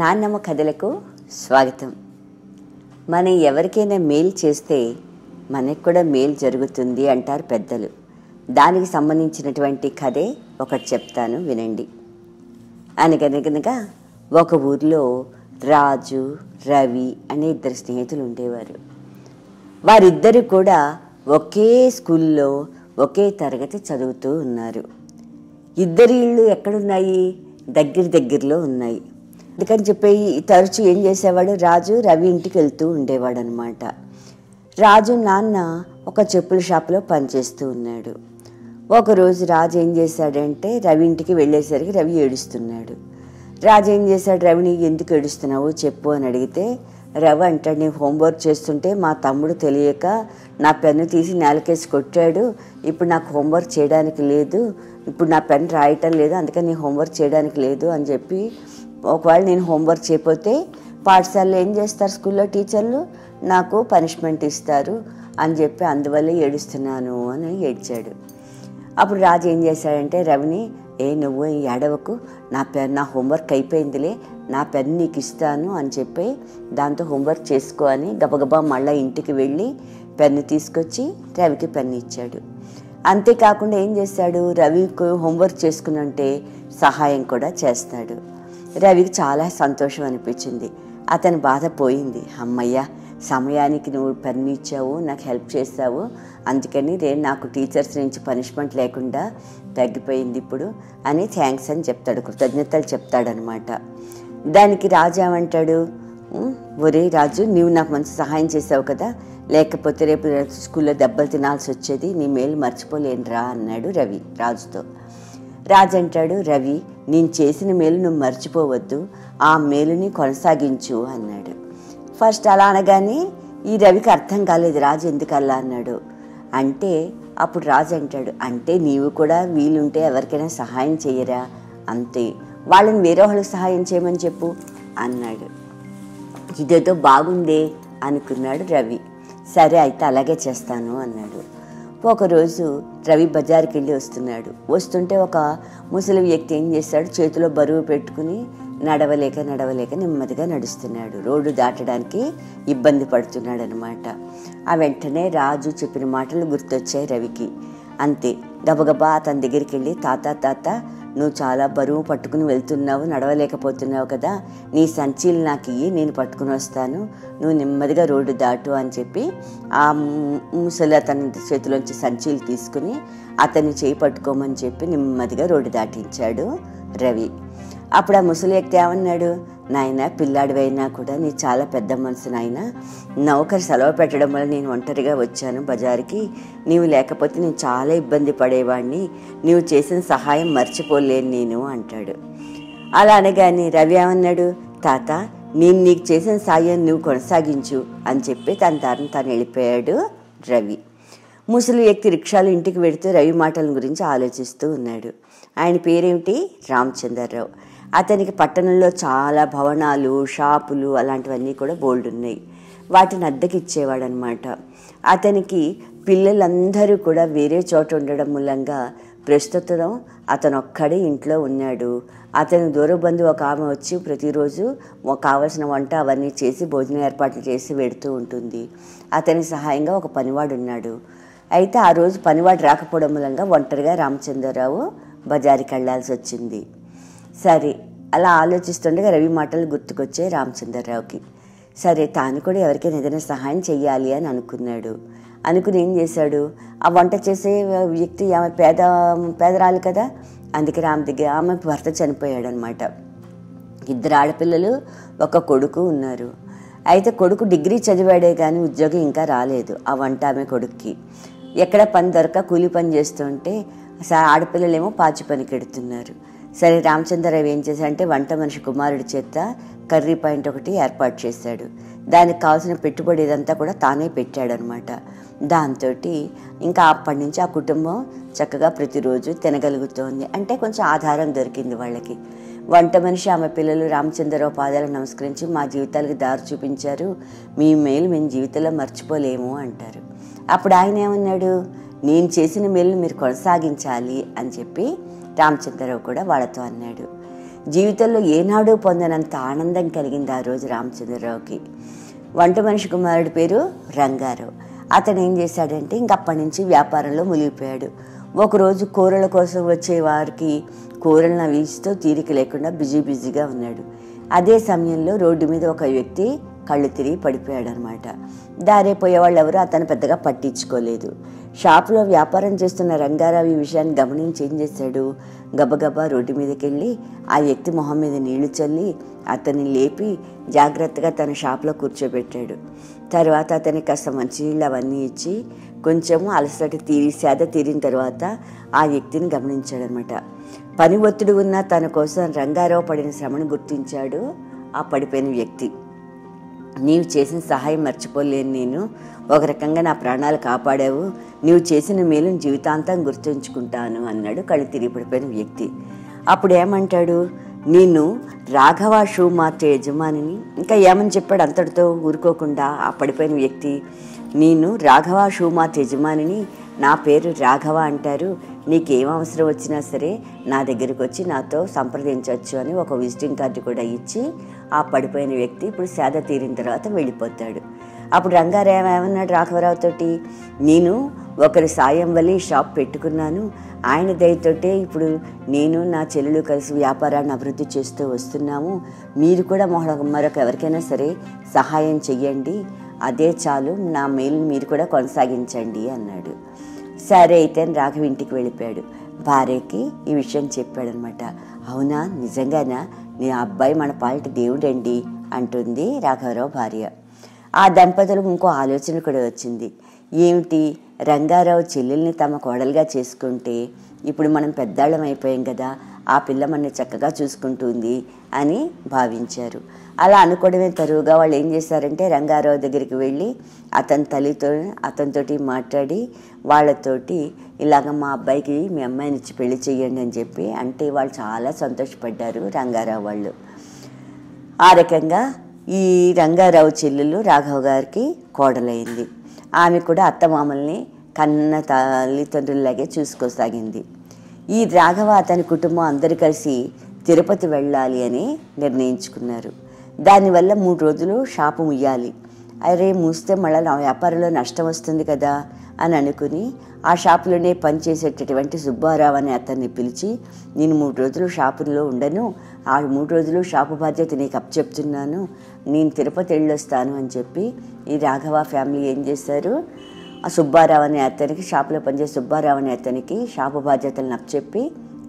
నాన్నమ్మ కథలకు స్వాగతం. మనం ఎవరికైనా మేలు చేస్తే మనకు కూడా మేలు జరుగుతుంది అంటారు పెద్దలు. దానికి సంబంధించినటువంటి కథే ఒకటి చెప్తాను, వినండి. అనగనగనగా ఒక ఊరిలో రాజు, రవి అనే ఇద్దరు స్నేహితులు ఉండేవారు. వారిద్దరు కూడా ఒకే స్కూల్లో ఒకే తరగతి చదువుతూ ఉన్నారు. ఇద్దరి ఇళ్ళు ఎక్కడున్నాయి? దగ్గరలో ఉన్నాయి. అందుకని చెప్పి తరచూ ఏం చేసేవాడు, రాజు రవి ఇంటికి వెళ్తూ ఉండేవాడు అనమాట. రాజు నాన్న ఒక చెప్పుల షాపులో పనిచేస్తూ ఉన్నాడు. ఒకరోజు రాజు ఏం చేశాడంటే, రవి ఇంటికి వెళ్ళేసరికి రవి ఏడుస్తున్నాడు. రాజు ఏం చేశాడు, రవిని ఎందుకు ఏడుస్తున్నావు చెప్పు అని అడిగితే, రవి అంటాడు, నేను హోంవర్క్ చేస్తుంటే మా తమ్ముడు తెలియక నా పెన్ను తీసి నేలకేసి కొట్టాడు. ఇప్పుడు నాకు హోంవర్క్ చేయడానికి లేదు, ఇప్పుడు నా పెన్ రాయటం లేదు, అందుకని నేను హోంవర్క్ చేయడానికి లేదు అని చెప్పి, ఒకవేళ నేను హోంవర్క్ చేయకపోతే పాఠశాలలో ఏం చేస్తారు, స్కూల్లో టీచర్లు నాకు పనిష్మెంట్ ఇస్తారు అని చెప్పి అందువల్ల ఏడుస్తున్నాను అని ఏడ్చాడు. అప్పుడు రాజు ఏం చేశాడంటే, రవిని నువ్వు ఏడవకు, నా హోంవర్క్ అయిపోయిందిలే, నా పెన్ నీకు ఇస్తాను అని చెప్పి దాంతో హోంవర్క్ చేసుకో అని గబగబా మళ్ళీ ఇంటికి వెళ్ళి పెన్ను తీసుకొచ్చి రవికి పెన్ను ఇచ్చాడు. అంతేకాకుండా ఏం చేశాడు, రవికి హోంవర్క్ చేసుకున్నంటే సహాయం కూడా చేస్తాడు. రవికి చాలా సంతోషం అనిపించింది. అతని బాధ పోయింది. అమ్మయ్య, సమయానికి నువ్వు పెన్ను ఇచ్చావు, నాకు హెల్ప్ చేస్తావు, అందుకని నాకు టీచర్స్ నుంచి పనిష్మెంట్ లేకుండా తగ్గిపోయింది ఇప్పుడు అని థ్యాంక్స్ అని చెప్తాడు, కృతజ్ఞతలు చెప్తాడనమాట. దానికి రాజు ఏమంటాడు, ఒరే రాజు, నీవు నాకు మంచి సహాయం చేసావు కదా, లేకపోతే రేపు స్కూల్లో దెబ్బలు తినాల్సి వచ్చేది, నీ మేలు మర్చిపోలేనురా అన్నాడు రవి రాజుతో. రాజు అంటాడు, రవి, నేను చేసిన మేలు నువ్వు మర్చిపోవద్దు, ఆ మేలుని కొనసాగించు అన్నాడు. ఫస్ట్ అలా అనగానే ఈ రవికి అర్థం కాలేదు, రాజు ఎందుకు అలా అన్నాడు. అంటే అప్పుడు రాజు అంటాడు, అంటే నీవు కూడా వీలుంటే ఎవరికైనా సహాయం చేయరా, అంతే, వాళ్ళని వేరే వాళ్ళకి సహాయం చేయమని చెప్పు అన్నాడు. ఇదేదో బాగుందే అనుకున్నాడు రవి. సరే అయితే అలాగే చేస్తాను అన్నాడు. ఒకరోజు రవి బజార్కి వెళ్ళి వస్తుంటే ఒక ముసలి వ్యక్తి ఏం చేశాడు, చేతిలో బరువు పెట్టుకుని నడవలేక నెమ్మదిగా నడుస్తున్నాడు. రోడ్డు దాటడానికి ఇబ్బంది పడుతున్నాడు అనమాట. ఆ వెంటనే రాజు చెప్పిన మాటలు గుర్తొచ్చాయి రవికి. అంతే, గబగబా అతని దగ్గరికి వెళ్ళి, తాత, నువ్వు చాలా బరువు పట్టుకుని వెళ్తున్నావు, నడవలేకపోతున్నావు కదా, నీ సంచీలు నాకు ఇయ్యి, నేను పట్టుకుని వస్తాను, నువ్వు నెమ్మదిగా రోడ్డు దాటు అని చెప్పి ఆ ముసలి అతని చేతిలోంచి సంచీలు తీసుకుని అతన్ని చేయి పట్టుకోమని చెప్పి నెమ్మదిగా రోడ్డు దాటించాడు రవి. అప్పుడు ఆ ముసలి వ్యక్తి ఏమన్నాడు, నాయన, పిల్లాడివైనా కూడా నీ చాలా పెద్ద మనసు నాయన, నౌకరు సెలవు పెట్టడం వల్ల నేను ఒంటరిగా వచ్చాను బజారుకి, నీవు లేకపోతే నేను చాలా ఇబ్బంది పడేవాడిని, నీవు చేసిన సహాయం మర్చిపోలేను నేను అంటాడు. అలా అనగానే రవి ఏమన్నాడు, తాత, నేను నీకు చేసిన సాయం నువ్వు కొనసాగించు అని చెప్పి తన దారిని తాను వెళ్ళిపోయాడు రవి. ముసలి వ్యక్తి రిక్షాలో ఇంటికి వెళుతూ రవి మాటల గురించి ఆలోచిస్తూ ఉన్నాడు. ఆయన పేరేమిటి, రామచంద్రరావు. అతనికి పట్టణంలో చాలా భవనాలు, షాపులు అలాంటివన్నీ కూడా బోల్డ్ ఉన్నాయి. వాటిని అద్దెకి ఇచ్చేవాడు అనమాట. అతనికి పిల్లలందరూ కూడా వేరే చోట ఉండడం మూలంగా ప్రస్తుతం అతను ఒక్కడే ఇంట్లో ఉన్నాడు. అతని దూర బంధువు ఒక ఆమె వచ్చి ప్రతిరోజు కావలసిన వంట అవన్నీ చేసి భోజనం ఏర్పాట్లు చేసి పెడుతూ ఉంటుంది. అతని సహాయంగా ఒక పనివాడు ఉన్నాడు. అయితే ఆ రోజు పనివాడు రాకపోవడం మూలంగా ఒంటరిగా రామచంద్రరావు బజారుకి వెళ్లాల్సి వచ్చింది. సరే, అలా ఆలోచిస్తుండగా రవి మాటలు గుర్తుకొచ్చాయి రామచంద్రరావుకి. సరే, తాను కూడా ఎవరికైనా ఏదైనా సహాయం చెయ్యాలి అని అనుకుని ఏం చేశాడు, ఆ వంట చేసే వ్యక్తి ఆమె పేదరాలు కదా, అందుకే ఆమె భర్త చనిపోయాడు అనమాట. 2 ఆడపిల్లలు, ఒక కొడుకు ఉన్నారు. అయితే కొడుకు డిగ్రీ చదివాడే కానీ ఉద్యోగం ఇంకా రాలేదు. ఆ వంట ఆమె కొడుక్కి ఎక్కడ పని దొరక కూలి పని చేస్తుంటే ఆడపిల్లలేమో పాచి పనికి ఎడుతున్నారు. సరే, రామచంద్రరావు ఏం చేశాడంటే వంట మనిషి కుమారుడి చేత కర్రీ పాయింట్ ఒకటి ఏర్పాటు చేశాడు. దానికి కావాల్సిన పెట్టుబడి ఇదంతా కూడా తానే పెట్టాడనమాట. దాంతో ఇంకా అప్పటి నుంచి ఆ కుటుంబం చక్కగా ప్రతిరోజు తినగలుగుతోంది. అంటే కొంచెం ఆధారం దొరికింది వాళ్ళకి. వంట మనిషి ఆమె పిల్లలు రామచంద్రరావు పాదాలకు నమస్కరించి, మా జీవితాలకు దారి చూపించారు, మీ మేలు మేము జీవితంలో మర్చిపోలేము అంటారు. అప్పుడు ఆయన ఏమన్నాడు, నేను చేసిన మేలు మీరు కొనసాగించాలి అని చెప్పి రామచంద్రరావు కూడా వాళ్ళతో అన్నాడు. జీవితంలో ఏనాడూ పొందనంత ఆనందం కలిగింది ఆ రోజు రామచంద్రరావుకి. వంట మనిషి కుమారుడి పేరు రంగారావు. అతను ఏం చేశాడంటే ఇంకప్పటి నుంచి వ్యాపారంలో మునిగిపోయాడు. ఒకరోజు కూరల కోసం వచ్చే వారికి కూరలను వీస్తూ తీరిక లేకుండా బిజీగా ఉన్నాడు. అదే సమయంలో రోడ్డు మీద ఒక వ్యక్తి కళ్ళు తిరిగి పడిపోయాడు అనమాట. దారే పోయేవాళ్ళు ఎవరు అతను పెద్దగా పట్టించుకోలేదు. షాపులో వ్యాపారం చేస్తున్న రంగారావు ఈ విషయాన్ని గమనించి ఏం చేశాడు, గబగబా రోడ్డు మీదకి వెళ్ళి ఆ వ్యక్తి మొహం మీద నీళ్లు చల్లి అతన్ని లేపి జాగ్రత్తగా తన షాపులో కూర్చోబెట్టాడు. తర్వాత అతనికి కాస్త మంచినీళ్ళు అవన్నీ ఇచ్చి కొంచెము అలసట సేద తీరిన తర్వాత ఆ వ్యక్తిని గమనించాడనమాట. పని ఒత్తిడి ఉన్న తన కోసం రంగారావు పడిన శ్రమను గుర్తించాడు ఆ పడిపోయిన వ్యక్తి. నీవు చేసిన సహాయం మర్చిపోలేను, నేను ఒక రకంగా నా ప్రాణాలు కాపాడావు, నీవు చేసిన మేలుని జీవితాంతం గుర్తుంచుకుంటాను అన్నాడు కళ్ళు తిరిగి పడిపోయిన వ్యక్తి. అప్పుడు ఏమంటాడు, నేను రాఘవ షూ మార్ట్ యజమానిని. ఇంకా ఏమని చెప్పాడు అంతటితో ఊరుకోకుండా ఆ పడిపోయిన వ్యక్తి, నేను రాఘవ షూ మార్ట్ యజమానిని, నా పేరు రాఘవ అంటారు, నీకేం అవసరం వచ్చినా సరే నా దగ్గరికి వచ్చి నాతో సంప్రదించవచ్చు అని ఒక విజిటింగ్ కార్డు కూడా ఇచ్చి ఆ పడిపోయిన వ్యక్తి ఇప్పుడు సేద తీరిన తర్వాత వెళ్ళిపోతాడు. అప్పుడు రంగారావు ఏమన్నాడు రాఘవరావుతోటి, నేను ఒకరి సాయం వల్ల ఈ షాప్ పెట్టుకున్నాను, ఆయన దయతోటే ఇప్పుడు నేను నా చెల్లెలు కలిసి వ్యాపారాన్ని అభివృద్ధి చేస్తూ వస్తున్నాము, మీరు కూడా మరొక ఎవరికైనా సరే సహాయం చెయ్యండి, అదే చాలు, నా మేలుని మీరు కూడా కొనసాగించండి అన్నాడు. సరే అయితే రాఘవ ఇంటికి వెళ్ళిపోయాడు. భార్యకి ఈ విషయం చెప్పాడనమాట. అవునా, నిజంగానా, నీ అబ్బాయి మన పాలిట దేవుడండి అంటుంది రాఘవరావు భార్య. ఆ దంపతులకు ఇంకో ఆలోచన కూడా వచ్చింది. ఏమిటి, రంగారావు చెల్లెల్ని తమ కోడలుగా చేసుకుంటే ఇప్పుడు మనం పెద్దాళ్ళం అయిపోయాం కదా, ఆ పిల్ల మన చక్కగా చూసుకుంటుంది అని భావించారు. అలా అనుకోవడమే తరువుగా వాళ్ళు ఏం చేశారంటే రంగారావు దగ్గరికి వెళ్ళి అతనితోటి మాట్లాడి వాళ్ళతోటి ఇలాగ మా అబ్బాయికి మీ అమ్మాయిని ఇచ్చి పెళ్లి చెయ్యండి అని చెప్పి అంటే వాళ్ళు చాలా సంతోషపడ్డారు రంగారావు వాళ్ళు. ఆ రకంగా ఈ రంగారావు చెల్లెలు రాఘవ గారికి కోడలైంది. ఆమె కూడా అత్తమామల్ని కన్న తల్లిదండ్రులలాగే చూసుకోసాగింది. ఈ రాఘవ అతని కుటుంబం అందరూ కలిసి తిరుపతి వెళ్ళాలి అని నిర్ణయించుకున్నారు. దానివల్ల 3 రోజులు షాపు ముయ్యాలి. అరే మూస్తే మళ్ళీ నా వ్యాపారంలో నష్టం వస్తుంది కదా అని అనుకుని ఆ షాపులోనే పనిచేసేటటువంటి సుబ్బారావు అనే అతన్ని పిలిచి, నేను 3 రోజులు షాపులో ఉండను, ఆ 3 రోజులు షాపు బాధ్యత నీకు అప్పచెప్తున్నాను, నేను తిరుపతి వెళ్ళొస్తాను అని చెప్పి ఈ రాఘవ ఫ్యామిలీ ఏం చేశారు, ఆ సుబ్బారావు అనే అతనికి షాపులో పనిచేసే సుబ్బారావు అనే అతనికి షాపు బాధ్యతలను అప్పచెప్పి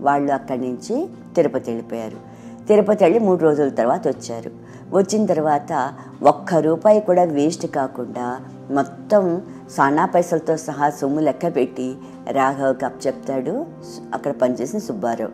వాళ్ళు అక్కడి నుంచి తిరుపతి వెళ్ళిపోయారు. తిరుపతి వెళ్ళి 3 రోజుల తర్వాత వచ్చారు. వచ్చిన తర్వాత ₹1 కూడా వేస్ట్ కాకుండా మొత్తం సానా పైసలతో సహా సొమ్ము లెక్క పెట్టి రాఘవకి అప్పచెప్తాడు అక్కడ పనిచేసిన సుబ్బారావు.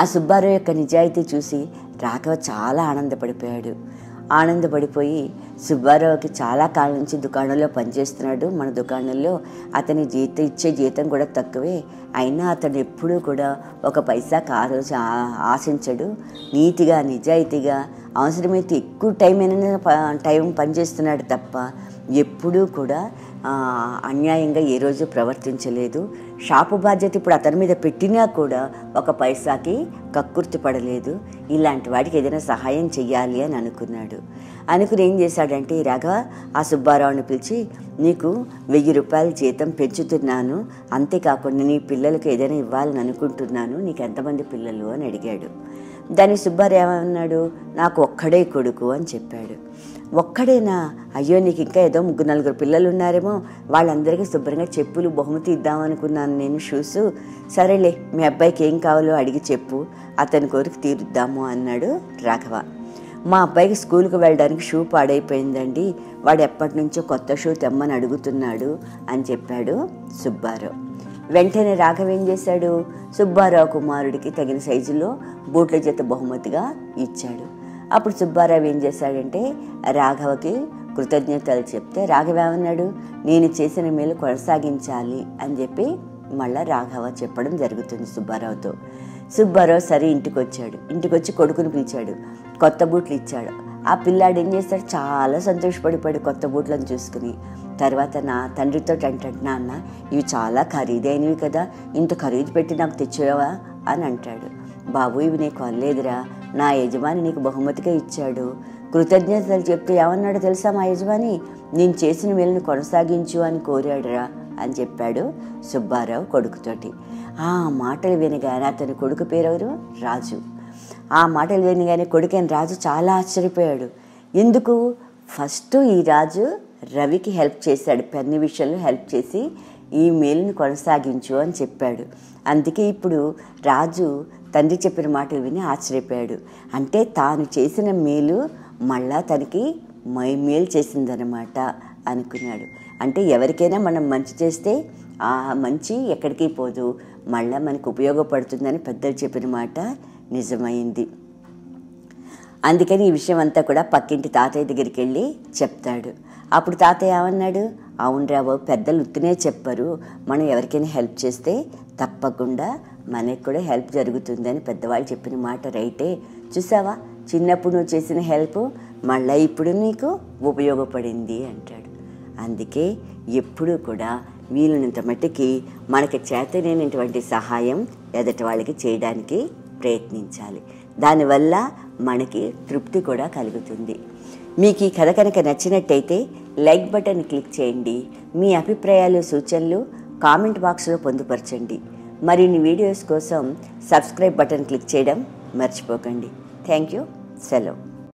ఆ సుబ్బారావు యొక్క నిజాయితీ చూసి రాఘవ చాలా ఆనందపడిపోయాడు. ఆనందపడిపోయి సుబ్బారావుకి చాలా కాలం నుంచి దుకాణంలో పనిచేస్తున్నాడు, మన దుకాణంలో అతని ఇచ్చే జీతం కూడా తక్కువే, అయినా అతను ఎప్పుడూ కూడా ఒక పైసా ఆశించడు, నీతిగా నిజాయితీగా అవసరమైతే ఎక్కువ టైం పనిచేస్తున్నాడు తప్ప ఎప్పుడూ కూడా అన్యాయంగా ఏ రోజు ప్రవర్తించలేదు. షాపు బాధ్యత ఇప్పుడు అతని మీద పెట్టినా కూడా ఒక పైసాకి కక్కుర్తి పడలేదు. ఇలాంటి వాడికి ఏదైనా సహాయం చెయ్యాలి అని అనుకున్నాడు. అనుకుని ఏం చేశాడంటే ఈ రాఘవ ఆ సుబ్బారావుని పిలిచి, నీకు ₹1000 జీతం పెంచుతున్నాను, అంతేకాకుండా నీ పిల్లలకు ఏదైనా ఇవ్వాలని అనుకుంటున్నాను, నీకు ఎంతమంది పిల్లలు అని అడిగాడు. దాని సుబ్బారావు ఏమన్నాడు, నాకు ఒక్కడే కొడుకు అని చెప్పాడు. ఒక్కడేనా, అయ్యో నీకు ఇంకా ఏదో 3-4 పిల్లలు ఉన్నారేమో, వాళ్ళందరికీ శుభ్రంగా చెప్పులు బహుమతి ఇద్దామనుకున్నాను నేను, షూస్, సరేలే మీ అబ్బాయికి ఏం కావాలో అడిగి చెప్పు, అతని కోరిక తీరుద్దాము అన్నాడు రాఘవ. మా అబ్బాయికి స్కూల్కి వెళ్ళడానికి షూ పాడైపోయిందండి, వాడు ఎప్పటి నుంచో కొత్త షూ తెమ్మని అడుగుతున్నాడు అని చెప్పాడు సుబ్బారావు. వెంటనే రాఘవ ఏం చేశాడు, సుబ్బారావు కుమారుడికి తగిన సైజులో బూట్ల జత బహుమతిగా ఇచ్చాడు. అప్పుడు సుబ్బారావు ఏం చేశాడంటే రాఘవకి కృతజ్ఞతలు చెప్తే రాఘవ ఏమన్నాడు, నేను చేసిన మేలు కొనసాగించాలి అని చెప్పి మళ్ళీ రాఘవ చెప్పడం జరుగుతుంది సుబ్బారావుతో. సుబ్బారావు సరే ఇంటికి వచ్చాడు. ఇంటికి వచ్చి కొడుకుని పిలిచాడు, కొత్త బూట్లు ఇచ్చాడు. ఆ పిల్లాడు ఏం చేస్తాడు, చాలా సంతోషపడిపోయాడు కొత్త బూట్లను చూసుకుని. తర్వాత నా తండ్రితో అంటాడు, నాన్న ఇవి చాలా ఖరీదైనవి కదా, ఇంత ఖరీదు పెట్టి నాకు తెచ్చావా అని అంటాడు. బాబు ఇవి నీకు కొనలేదురా, నా యజమాని నీకు బహుమతిగా ఇచ్చాడు. కృతజ్ఞతలు చెప్తే ఏమన్నాడో తెలుసా మా యజమాని, నేను చేసిన మేలుని కొనసాగించు అని కోరాడురా అని చెప్పాడు సుబ్బారావు కొడుకుతోటి. ఆ మాటలు వినగానే అతని కొడుకు పేరెవరు? రాజు. ఆ మాటలు వినగానే కొడుకైన రాజు చాలా ఆశ్చర్యపోయాడు. ఎందుకు? ఫస్ట్ ఈ రాజు రవికి హెల్ప్ చేశాడు, పెన్ను విషయంలో హెల్ప్ చేసి ఈ మేలుని కొనసాగించు అని చెప్పాడు. అందుకే ఇప్పుడు రాజు తండ్రి చెప్పిన మాటలు విని ఆశ్చర్యపోయాడు. అంటే తాను చేసిన మేలు మళ్ళా తనకి మేలు చేసిందనమాట అనుకున్నాడు. అంటే ఎవరికైనా మనం మంచి చేస్తే ఆ మంచి ఎక్కడికి పోదు, మళ్ళా మనకు ఉపయోగపడుతుందని పెద్దలు చెప్పిన మాట నిజమైంది. అందుకని ఈ విషయం అంతా కూడా పక్కింటి తాతయ్య దగ్గరికి వెళ్ళి చెప్తాడు. అప్పుడు తాతయ్య ఏమన్నాడు? అవునరా బాబు, పెద్దలు ఉత్తినే చెప్పరు, మనం ఎవరికైనా హెల్ప్ చేస్తే తప్పకుండా మనకు కూడా హెల్ప్ జరుగుతుందని పెద్దవాళ్ళు చెప్పిన మాట రైటే. చూసావా, చిన్నప్పుడు నువ్వు చేసిన హెల్ప్ మళ్ళీ ఇప్పుడు నీకు ఉపయోగపడింది అంటాడు. అందుకే ఎప్పుడూ కూడా వీలున్నంత మట్టికి మనకి చేతనైనటువంటి సహాయం ఎదుటి వాళ్ళకి చేయడానికి ప్రయత్నించాలి. దానివల్ల మనకి తృప్తి కూడా కలుగుతుంది. మీకు ఈ కథ కనుక నచ్చినట్టయితే లైక్ బటన్ క్లిక్ చేయండి. మీ అభిప్రాయాలు, సూచనలు కామెంట్ బాక్స్లో పొందుపరచండి. మరిన్ని వీడియోస్ కోసం సబ్స్క్రైబ్ బటన్ క్లిక్ చేయడం మర్చిపోకండి. Thank you. సెలవు.